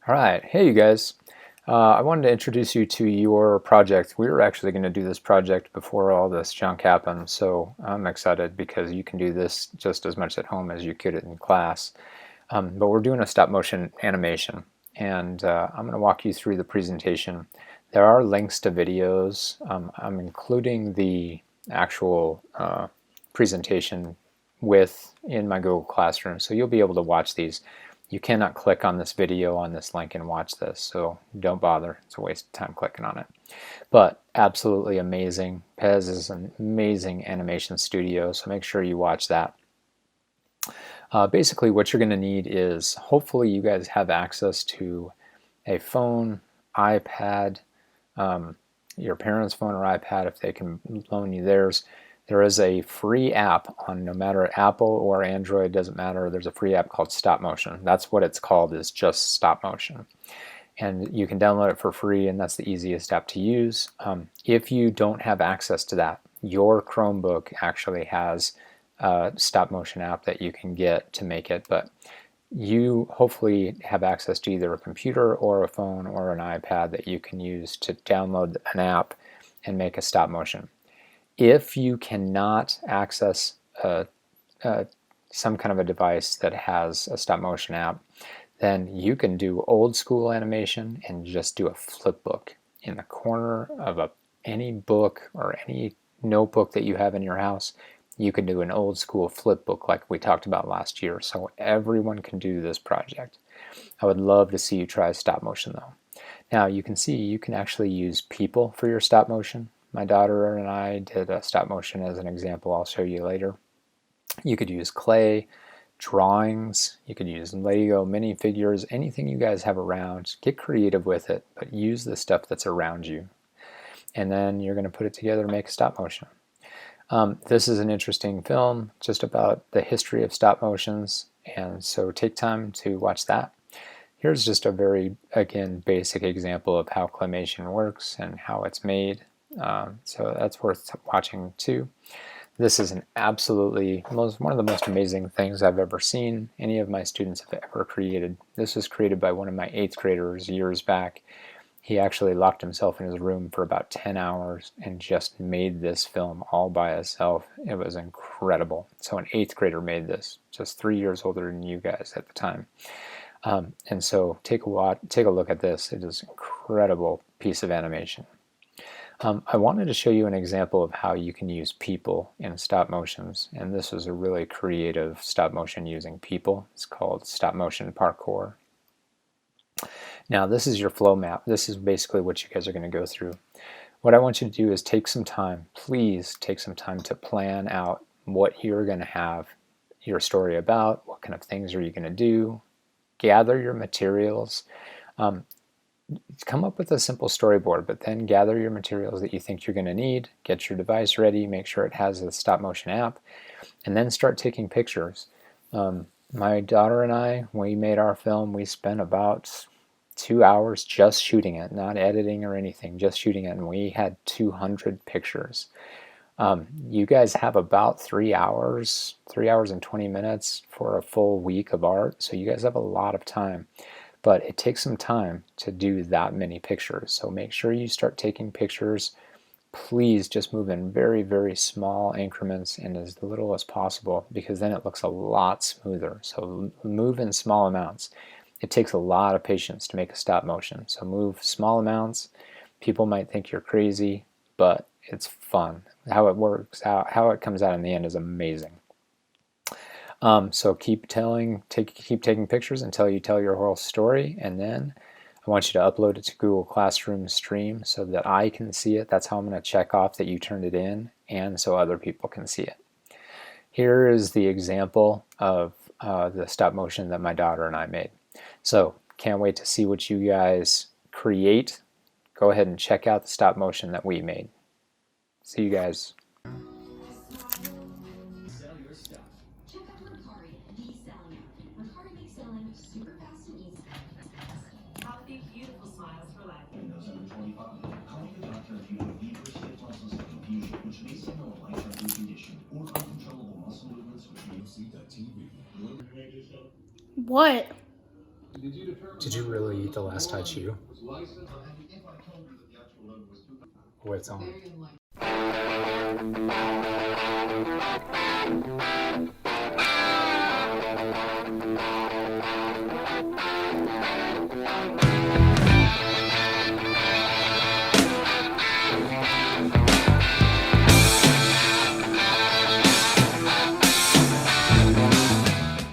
All right, hey you guys. I wanted to introduce you to your project. We were actually going to do this project before all this junk happened, so I'm excited because you can do this just as much at home as you could in class. But we're doing a stop motion animation, and I'm going to walk you through the presentation. There are links to videos. I'm including the actual presentation in my Google Classroom, so you'll be able to watch these. You cannot click on this video on this link and watch this, so don't bother. It's a waste of time clicking on it. But absolutely amazing. Pez is an amazing animation studio, so make sure you watch that. Basically what you're going to need is, hopefully you guys have access to a phone, iPad, your parents' phone or iPad if they can loan you theirs. There is a free app on no matter Apple or Android, doesn't matter. There's a free app called Stop Motion. That's what it's called, is just Stop Motion. And you can download it for free, and that's the easiest app to use. If you don't have access to that, your Chromebook actually has a Stop Motion app that you can get to make it, but you hopefully have access to either a computer or a phone or an iPad that you can use to download an app and make a stop motion. If you cannot access some kind of a device that has a stop motion app, then you can do old school animation and just do a flip book in the corner of any book or any notebook that you have in your house. You can do an old school flip book like we talked about last year, so everyone can do this project. I would love to see you try stop motion though. Now you can see you can actually use people for your stop motion. My daughter and I did a stop motion as an example. I'll show you later. You could use clay, drawings, you could use Lego minifigures, anything you guys have around. Get creative with it, but use the stuff that's around you. And then you're going to put it together and make a stop motion. This is an interesting film just about the history of stop motions, and so take time to watch that. Here's just a very, again, basic example of how claymation works and how it's made. So that's worth watching too. This is an absolutely one of the most amazing things I've ever seen any of my students have ever created. This was created by one of my 8th graders years back. He actually locked himself in his room for about 10 hours and just made this film all by himself. It was incredible. So an 8th grader made this, just 3 years older than you guys at the time. And so take a look at this. It is an incredible piece of animation. I wanted to show you an example of how you can use people in stop motions, and this is a really creative stop motion using people. It's called Stop Motion Parkour. Now this is your flow map. This is basically what you guys are going to go through. What I want you to do is take some time, please take some time to plan out what you're going to have your story about, what kind of things are you going to do, gather your materials. Come up with a simple storyboard, but then gather your materials that you think you're going to need, get your device ready, make sure it has the stop motion app, and then start taking pictures. My daughter and I, when we made our film, we spent about 2 hours just shooting it, not editing or anything, just shooting it, and we had 200 pictures. You guys have about 3 hours and 20 minutes for a full week of art, so you guys have a lot of time. But it takes some time to do that many pictures, so make sure you start taking pictures. Please just move in very, very small increments and as little as possible, because then it looks a lot smoother. So move in small amounts. It takes a lot of patience to make a stop motion, so move small amounts. People might think you're crazy, but it's fun. How it works out, how it comes out in the end is amazing. So keep taking pictures until you tell your whole story, and then I want you to upload it to Google Classroom Stream so that I can see it. That's how I'm going to check off that you turned it in, and so other people can see it. Here is the example of the stop motion that my daughter and I made. So can't wait to see what you guys create. Go ahead and check out the stop motion that we made. See you guys. Healthy, beautiful smiles for life. Windows under 25. Calling the doctor if you have fever, stiff muscles, and confusion, which may signal a life-threatening condition, or uncontrollable muscle movements, which may see that TV. What? Did you determine Did you really eat the last Tai Chew? Oh, it's on.